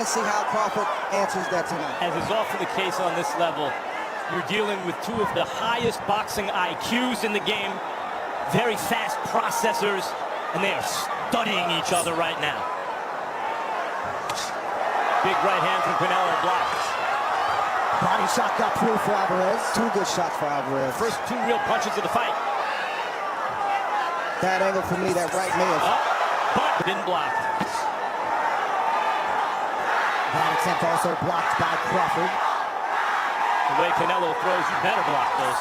see how Crawford answers that tonight. As is often the case on this level, you're dealing with two of the highest boxing IQs in the game, very fast processors, and they are studying each other right now. Big right hand from Canelo blocked. Body shot got through for Alvarez. Two good shots for Alvarez. First two real punches of the fight. That angle for me, that right mid. But didn't block. That attempt also blocked by Crawford. The way Canelo throws, you better block those.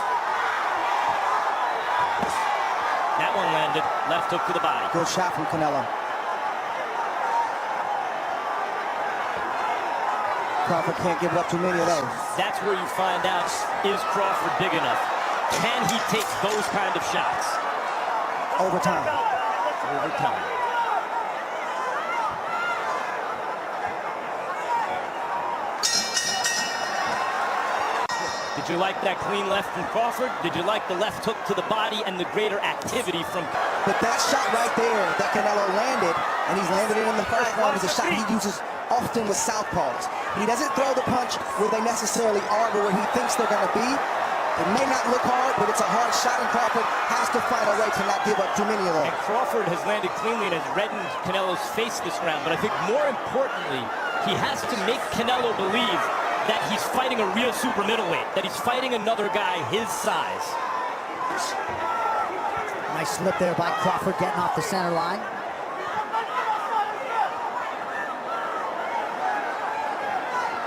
That one landed. Left hook to the body. Good shot from Canelo. Crawford can't give up too many of those. That's where you find out, is Crawford big enough? Can he take those kind of shots? Overtime. Overtime. Did you like that clean left from Crawford? Did you like the left hook to the body and the greater activity from... But that shot right there that Canelo landed, and he's landed it in the first round, is a shot he uses often with southpaws. He doesn't throw the punch where they necessarily are, but where he thinks they're going to be. It may not look hard, but it's a hard shot, and Crawford has to find a way to not give up too many of those. And Crawford has landed cleanly and has reddened Canelo's face this round, but I think more importantly, he has to make Canelo believe that he's fighting a real super middleweight, that he's fighting another guy his size. Nice slip there by Crawford, getting off the center line.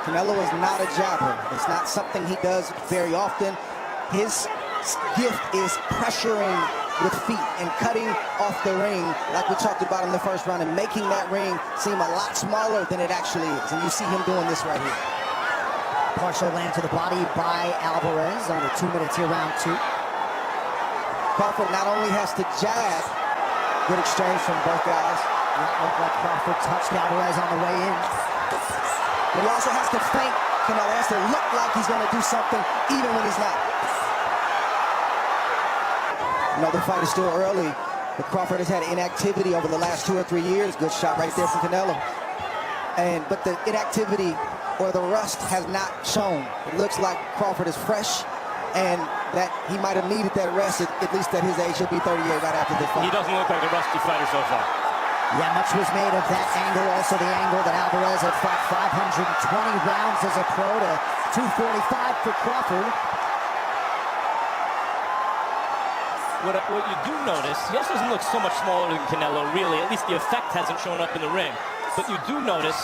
Canelo is not a jabber. It's not something he does very often. His gift is pressuring with feet and cutting off the ring, like we talked about in the first round, and making that ring seem a lot smaller than it actually is. And you see him doing this right here. Partial land to the body by Alvarez. Under 2 minutes here, round two. Crawford not only has to jab, good exchange from both guys. That looked like Crawford touched Alvarez on the way in. But he also has to feint. Canelo has to look like he's going to do something even when he's not. I know the fight is still early, but Crawford has had inactivity over the last 2 or 3 years. Good shot right there from Canelo. But the inactivity or the rust has not shown. It looks like Crawford is fresh, and that he might have needed that rest, at least at his age. He'll be 38 right after this fight. He doesn't look like a rusty fighter so far. Yeah, much was made of that angle. Also the angle that Alvarez had fought 520 rounds as a pro to 245 for Crawford. What you do notice, he also doesn't look so much smaller than Canelo, really. At least the effect hasn't shown up in the ring. But you do notice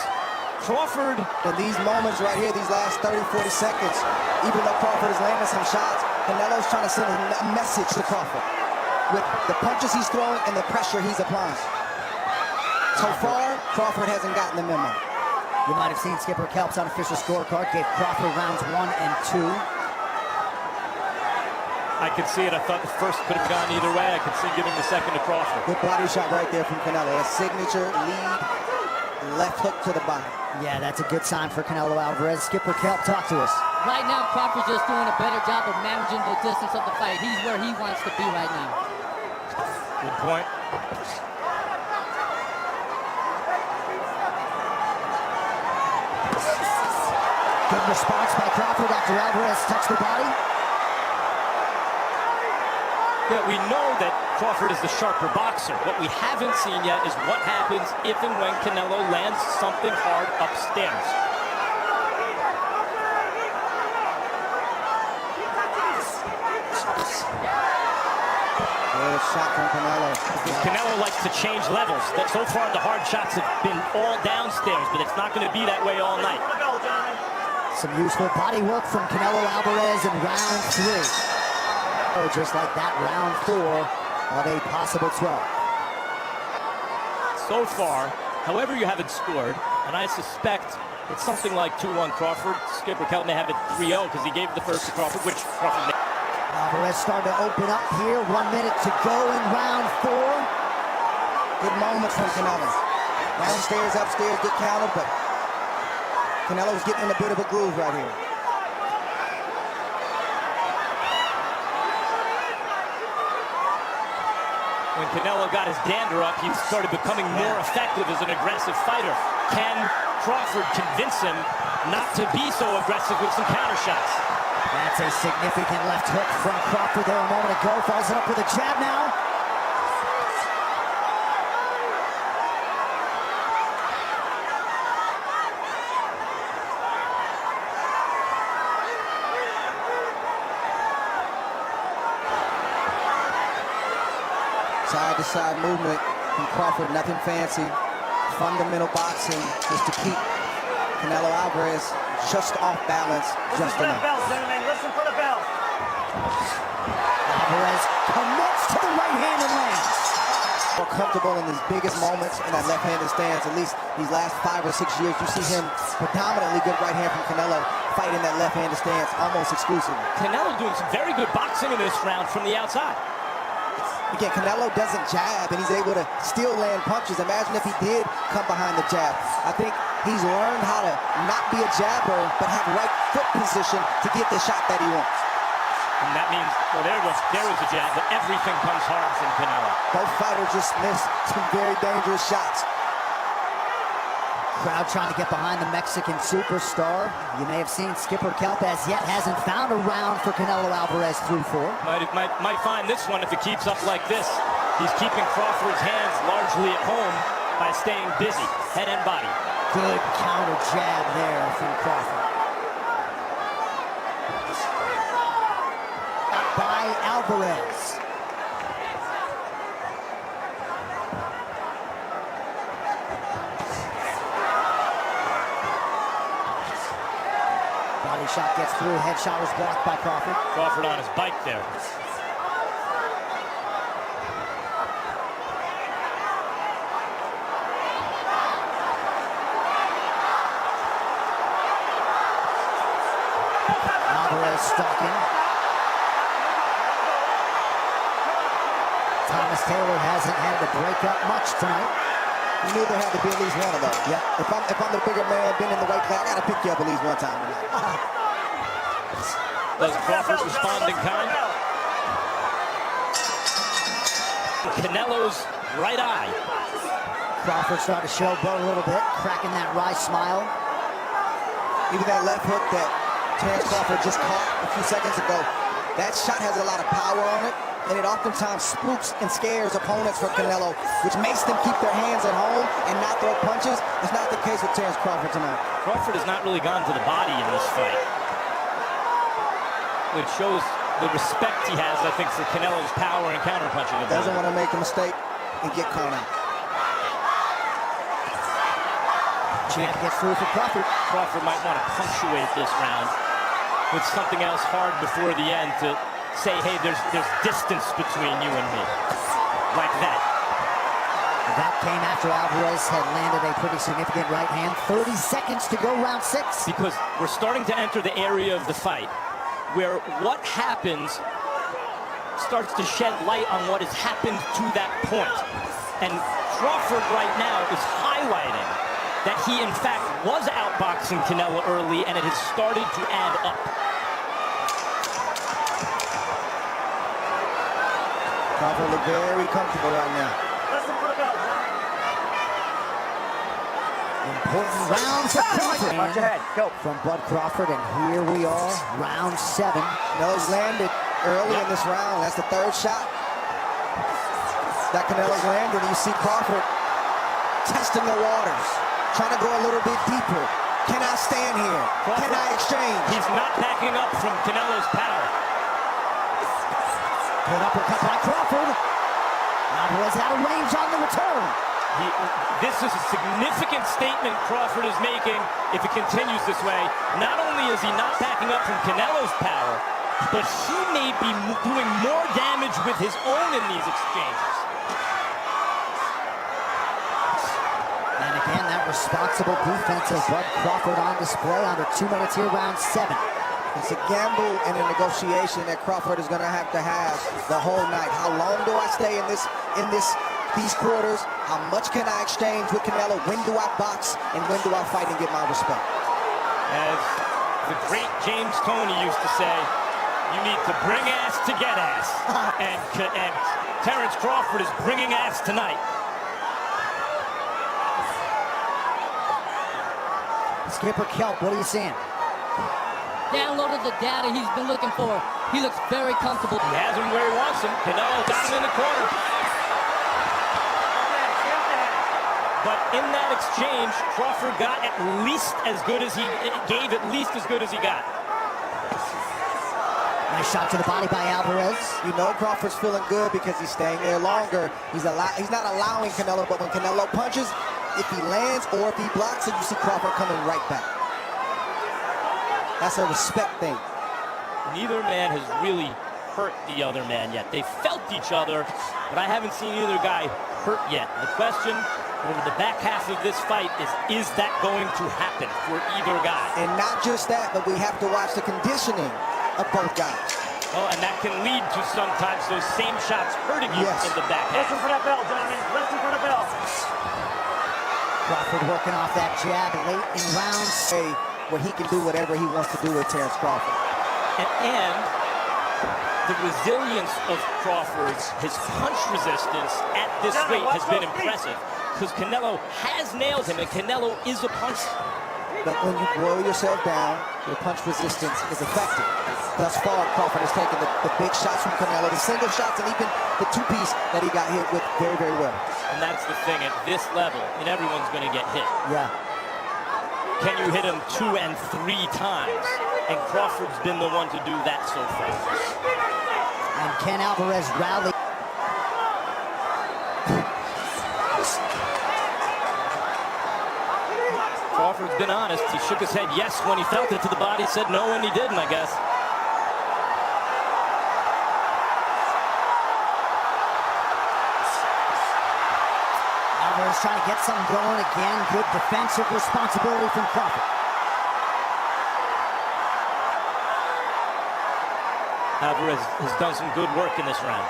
Crawford... In these moments right here, these last 30, 40 seconds, even though Crawford is landing some shots, Canelo's trying to send a message to Crawford with the punches he's throwing and the pressure he's applying. So far, Crawford hasn't gotten the memo. You might have seen Skipper Kelp's unofficial scorecard gave Crawford rounds 1 and 2. I could see it. I thought the first could have gone either way. I could see giving the second to Crawford. Good body shot right there from Canelo. A signature lead left hook to the body. Yeah, that's a good sign for Canelo Alvarez. Skipper Kelp, talk to us. Right now, Crawford's just doing a better job of managing the distance of the fight. He's where he wants to be right now. Good point. Good response by Crawford after Alvarez touched the body. Yeah, we know that Crawford is the sharper boxer. What we haven't seen yet is what happens if and when Canelo lands something hard upstairs. Good shot from Canelo. Canelo likes to change levels. So far, the hard shots have been all downstairs, but it's not going to be that way all night. Some useful body work from Canelo Alvarez in round 3. Oh, just like that, round 4 of a possible 12. So far, however you have it scored, and I suspect it's something like 2-1 Crawford. Skipper Kelp may have it 3-0 because he gave the first to Crawford, which Crawford made. Alvarez starting to open up here. 1 minute to go in round 4. Good moments from Canelo. Downstairs, upstairs, good counter, but Canelo's getting in a bit of a groove right here. When Canelo got his dander up, he started becoming more effective as an aggressive fighter. Can Crawford convince him not to be so aggressive with some counter shots? That's a significant left hook from Crawford there a moment ago. Follows it up with a jab now. Side-to-side movement from Crawford, nothing fancy. Fundamental boxing just to keep Canelo Alvarez just off balance, just enough. Listen for the bell. Alvarez commits to the right hand and lands. More comfortable in his biggest moments in that left-handed stance. At least these last 5 or 6 years, you see him predominantly good right hand from Canelo, fighting that left-handed stance almost exclusively. Canelo doing some very good boxing in this round from the outside. Again, Canelo doesn't jab, and he's able to still land punches. Imagine if he did come behind the jab. I think he's learned how to not be a jabber, but have right foot position to get the shot that he wants. And that means, well, there was a jab, but everything comes hard from Canelo. Both fighters just missed some very dangerous shots. Crowd trying to get behind the Mexican superstar. You may have seen Skipper Kelp as yet hasn't found a round for Canelo Alvarez through 4. Might find this one if it keeps up like this. He's keeping Crawford's hands largely at home by staying busy, head and body. Good counter jab there from Crawford. By Alvarez. Body shot gets through, head shot was blocked by Crawford. Crawford on his bike there. Alvarez stalking. Thomas Taylor hasn't had to break up much tonight. You knew there had to be at least one of those. Yeah. If I'm the bigger man, been in the weight class, I gotta pick you up at least one time tonight. Does Crawford respond in kind? Canelo's right eye. Crawford starting to showboat a little bit, cracking that wry smile. Even that left hook that Terence Crawford just caught a few seconds ago, that shot has a lot of power on it, and it oftentimes spooks and scares opponents for Canelo, which makes them keep their hands at home and not throw punches. It's not the case with Terence Crawford tonight. Crawford has not really gone to the body in this fight, which shows the respect he has, I think, for Canelo's power and counterpunching. Doesn't want to make a mistake and get caught out. Jab gets through for Crawford. Crawford might want to punctuate this round with something else hard before the end to say, hey, there's distance between you and me. Like that. That came after Alvarez had landed a pretty significant right hand. 30 seconds to go, round 6. Because we're starting to enter the area of the fight where what happens starts to shed light on what has happened to that point. And Crawford right now is highlighting that he, in fact, was outboxing Canelo early, and it has started to add up. Crawford look very comfortable right now. Important round for Crawford. Watch your head. Go. From Bud Crawford, and here we are, round 7. Canelo's landed early in this round. That's the 3rd shot that Canelo's landed. You see Crawford testing the waters, trying to go a little bit deeper. Can I stand here? Can I exchange? He's not backing up from Canelo's power. Good uppercut by Crawford. Alvarez out of range on the return. This is a significant statement Crawford is making if it continues this way. Not only is he not backing up from Canelo's power, but he may be doing more damage with his own in these exchanges. And again, that responsible defense of Bud Crawford on display under 2 minutes here, round 7. It's a gamble and a negotiation that Crawford is going to have the whole night. How long do I stay in these quarters? How much can I exchange with Canelo? When do I box? And when do I fight and get my respect? As the great James Toney used to say, you need to bring ass to get ass. and Terence Crawford is bringing ass tonight. Skipper Kelp, what are you seeing? Downloaded the data he's been looking for. He looks very comfortable. He has him where he wants him. Canelo got him in the corner. But in that exchange, Crawford got at least as good as he gave, at least as good as he got. Nice shot to the body by Alvarez. You know Crawford's feeling good because he's staying there longer. He's not allowing Canelo, but when Canelo punches, if he lands or if he blocks it, you see Crawford coming right back. That's a respect thing. Neither man has really hurt the other man yet. They felt each other, but I haven't seen either guy hurt yet. The question over the back half of this fight is that going to happen for either guy? And not just that, but we have to watch the conditioning of both guys. Oh, and that can lead to sometimes those same shots hurting you in the back half. Listen for that bell, gentlemen. Listen for the bell. Crawford working off that jab late in rounds. Where he can do whatever he wants to do with Terence Crawford. And the resilience of Crawford, his punch resistance at this weight has been impressive because Canelo has nailed him, and Canelo is a puncher. But when you blow yourself down, your punch resistance is effective. Thus far, Crawford has taken the big shots from Canelo, the single shots, and even the two-piece that he got hit with very, very well. And that's the thing, at this level, and everyone's going to get hit. Yeah. Can you hit him 2 and 3 times? And Crawford's been the one to do that so far. And can Alvarez rally? Crawford's been honest. He shook his head yes when he felt it to the body, said no when he didn't, I guess. Alvarez trying to get something going again. Good defensive responsibility from Crawford. Alvarez has done some good work in this round.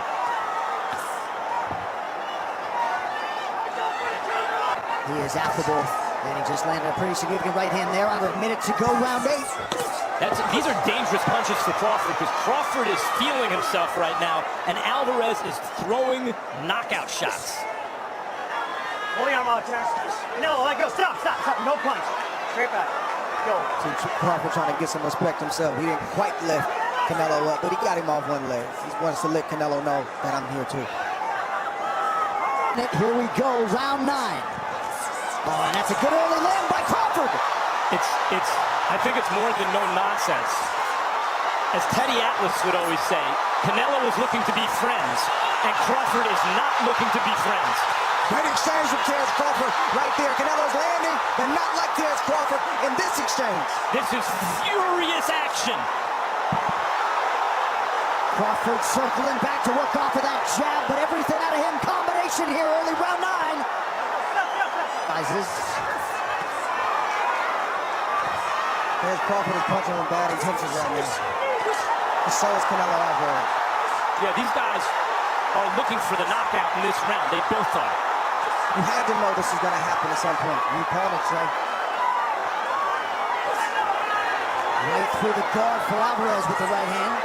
He is affable, and he just landed a pretty significant right hand there. Under a minute to go, round 8. These are dangerous punches for Crawford because Crawford is feeling himself right now, and Alvarez is throwing knockout shots. Hold your arm out, Terence. No, let go. Stop. No punch. Straight back. Go. See, Crawford trying to get some respect himself. He didn't quite lift Canelo up, but he got him off one leg. He wants to let Canelo know that I'm here too. Here we go, round 9. Oh, and that's a good early land by Crawford. I think it's more than no nonsense. As Teddy Atlas would always say, Canelo is looking to be friends, and Crawford is not looking to be friends. Great exchange from Terence Crawford right there. Canelo's landing, but not like Terence Crawford in this exchange. This is furious action. Crawford circling back to work off of that jab, but everything out of him. Combination here, early round 9. Rises. Terence Crawford is punching with bad intentions right now. And so is Canelo Alvarez. Yeah, these guys are looking for the knockout in this round. They both are. You had to know this was going to happen at some point. You called it, Trey. Right through the guard for Alvarez with the right hand.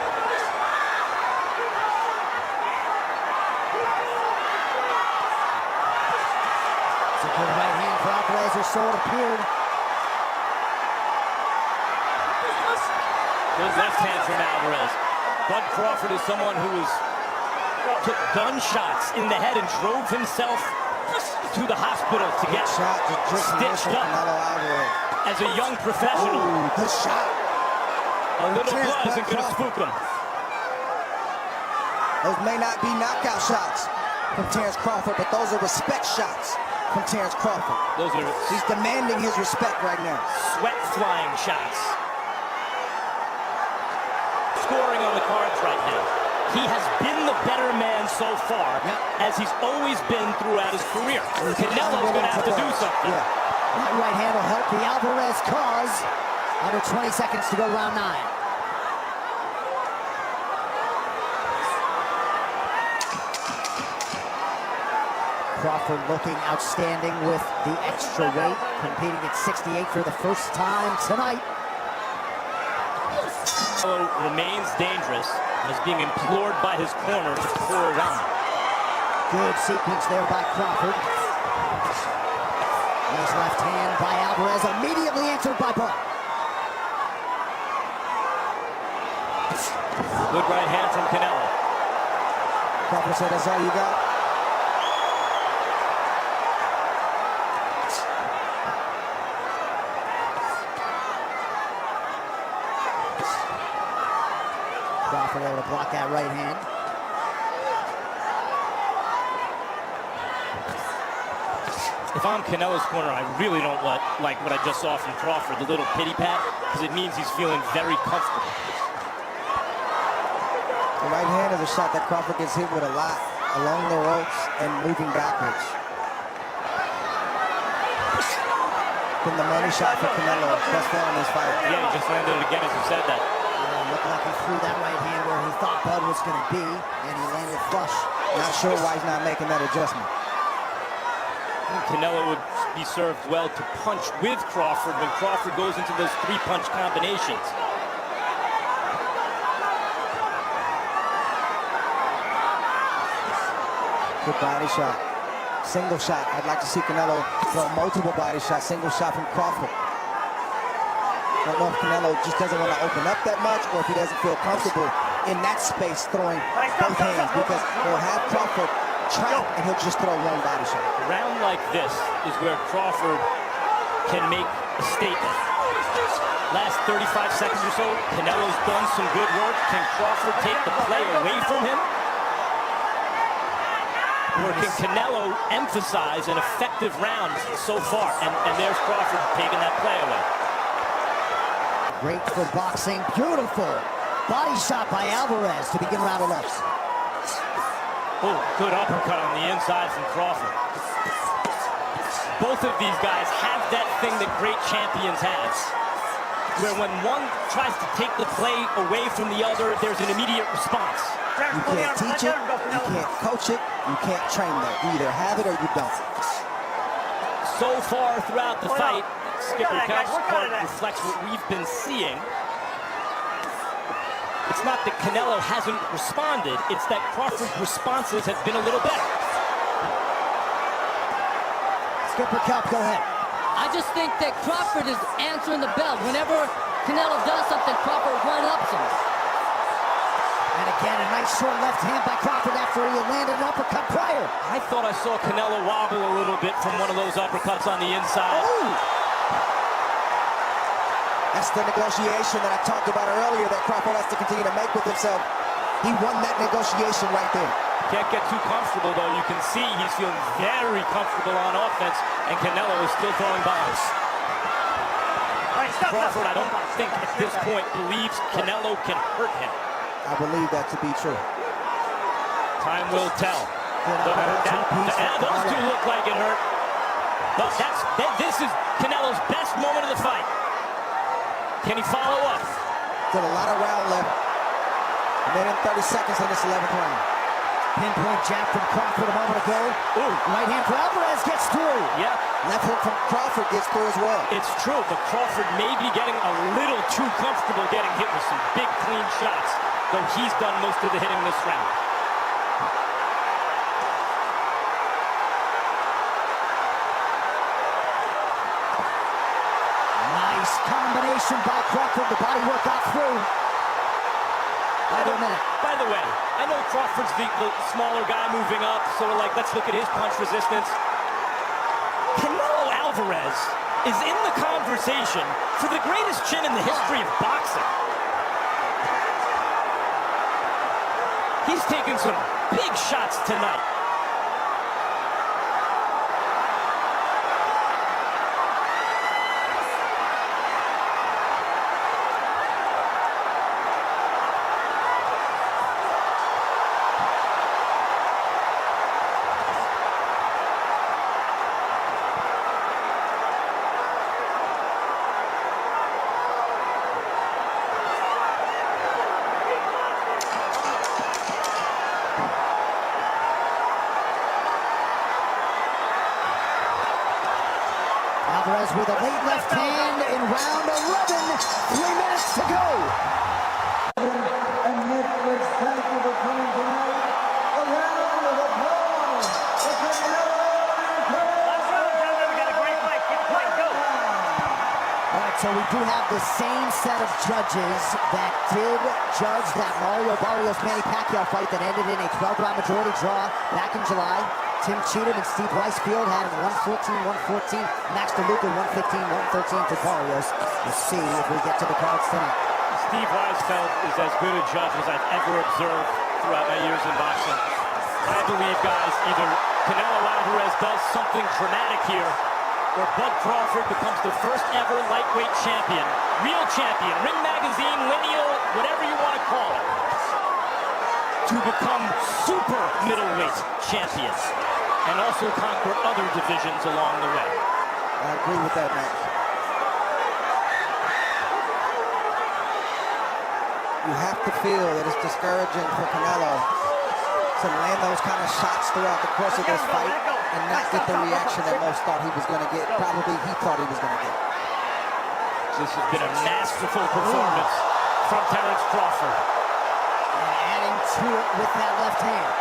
It's a good right hand for Alvarez, or so it appeared. Good left hand from Alvarez. Bud Crawford is someone who took gunshots in the head and drove himself to the hospital to get stitched up as a young professional. Ooh, good shot. A little buzz isn't going to spook him. Those may not be knockout shots from Terence Crawford, but those are respect shots from Terence Crawford. He's demanding his respect right now. Sweat flying shots. Scoring on the cards right now. He has been the better man so far, as he's always been throughout his career. Canelo's going to have to do something. That right hand will help the Alvarez cause. Under 20 seconds to go, round 9. Crawford looking outstanding with the extra weight, competing at 68 for the first time tonight. Canelo remains dangerous and is being implored by his corner to pour it on. Good sequence there by Crawford. Nice left hand by Alvarez, immediately answered by Bud. Good right hand from Canelo. Crawford said, that's all you got? Crawford able to block that right hand. If I'm Canelo's corner, I really don't like what I just saw from Crawford, the little pity pat, because it means he's feeling very comfortable. The right hand is a shot that Crawford gets hit with a lot along the ropes and moving backwards. Been the money shot for Canelo thus far in this fight. Yeah, he just landed it again as you said that. Yeah, looked like he threw that right hand where he thought Bud was going to be, and he landed flush. Not sure why he's not making that adjustment. Canelo would be served well to punch with Crawford when Crawford goes into those three-punch combinations. Good body shot. Single shot. I'd like to see Canelo throw multiple body shots. Single shot from Crawford. Don't know if Canelo just doesn't want to open up that much or if he doesn't feel comfortable in that space throwing both hands because he'll have Crawford trapped and he'll just throw one body shot. A round like this is where Crawford can make a statement. Last 35 seconds or so, Canelo's done some good work. Can Crawford take the play away from him? Or can Canelo emphasize an effective round so far? And there's Crawford taking that play away. Great for boxing. Beautiful body shot by Alvarez to begin round 11. Oh, good uppercut on the inside from Crawford. Both of these guys have that thing that great champions have, where when one tries to take the play away from the other, there's an immediate response. You can't teach it, you can't coach it, you can't train that. You either have it or you don't. So far throughout the fight, Skipper Couch's part reflects what we've been seeing. It's not that Canelo hasn't responded, it's that Crawford's responses have been a little better. Skipper Couch, go ahead. I just think that Crawford is answering the bell. Whenever Canelo does something, Crawford one-ups him. And again, a nice short left hand by Crawford after he had landed an uppercut prior. I thought I saw Canelo wobble a little bit from one of those uppercuts on the inside. Ooh. That's the negotiation that I talked about earlier that Crawford has to continue to make with himself. He won that negotiation right there. Can't get too comfortable, though. You can see he's feeling very comfortable on offense, and Canelo is still throwing bombs. Crawford, I don't think at this point believes Canelo can hurt him. I believe that to be true. Time will tell. Those two look like it hurt. But this is Canelo's best moment of the fight. Can he follow up? Still a lot of round left. A minute and 30 seconds in this 11th round. Pinpoint jab from Crawford a moment ago. Ooh. Right hand for Alvarez gets through. Yeah. Left hook from Crawford gets through as well. It's true, but Crawford may be getting a little too comfortable getting hit with some big, clean shots, though he's done most of the hitting this round. Nice combination by Crawford. The body work got through. By the way, I know Crawford's the smaller guy moving up, sort of like, let's look at his punch resistance. Canelo Alvarez is in the conversation for the greatest chin in the history of boxing. He's taken some big shots tonight. Alvarez with a late left hand in round 11. 3 minutes to go. And Netflix, thank you for coming tonight. A round of applause for Canelo. Last round, gentlemen, we got a great fight. So we do have the same set of judges that did judge that Mario Barrios Manny Pacquiao fight that ended in a 12-round majority draw back in July. Tim Cheatham and Steve Weisfield had 114-114. Max DeLuca 115-113 to Barrios. We'll see if we get to the cards tonight. Steve Weisfeld is as good a judge as I've ever observed throughout my years in boxing. I believe, guys, either Canelo Alvarez does something dramatic here, or Bud Crawford becomes the first ever lightweight champion, real champion, Ring Magazine, lineal, whatever you want to call it, to become super middleweight champions and also conquer other divisions along the way. I agree with that, Max. You have to feel that it's discouraging for Canelo to land those kind of shots throughout the course of this fight and not get the reaction that most thought he was going to get. Probably he thought he was going to get. This has been a masterful performance from Terence Crawford. And adding to it with that left hand.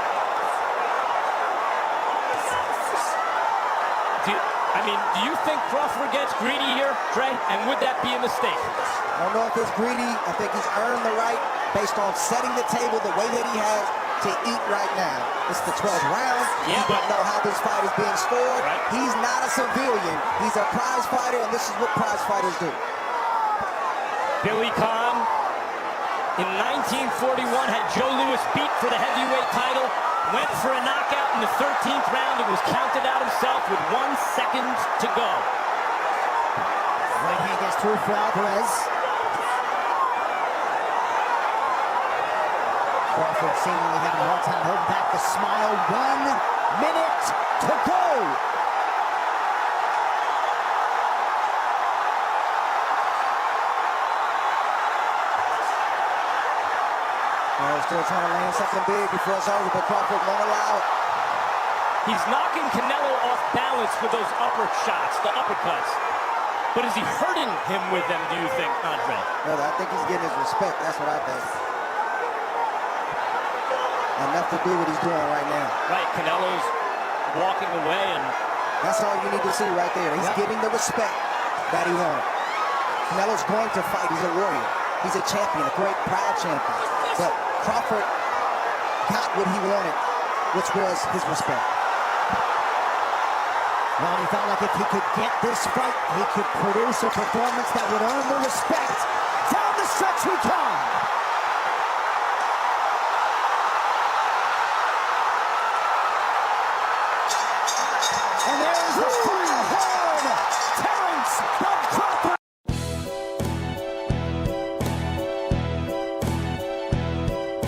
Do you think Crawford gets greedy here, Trey? And would that be a mistake? I don't know if it's greedy. I think he's earned the right based on setting the table the way that he has to eat right now. It's the 12th round. Yeah, he doesn't know how this fight is being scored. Right. He's not a civilian. He's a prize fighter, and this is what prize fighters do. Billy Conn, in 1941, had Joe Louis beat for the heavyweight title. Went for a knockout in the 13th round and was counted out himself with 1 second to go. Right hand gets through for Alvarez. Crawford seemingly having a hard time holding back the smile. 1 minute to go. Still trying to land something big before it's over, but Crawford won't allow it. He's knocking Canelo off balance with those upper shots, the uppercuts. But is he hurting him with them, do you think, Andre? No, I think he's getting his respect. That's what I think. Enough to do what he's doing right now. Right, Canelo's walking away, and that's all you need to see right there. He's getting the respect that he wanted. Canelo's going to fight. He's a warrior. He's a champion, a great, proud champion. But Crawford got what he wanted, which was his respect. Well, he felt like if he could get this fight, he could produce a performance that would earn the respect. Down the stretch we come.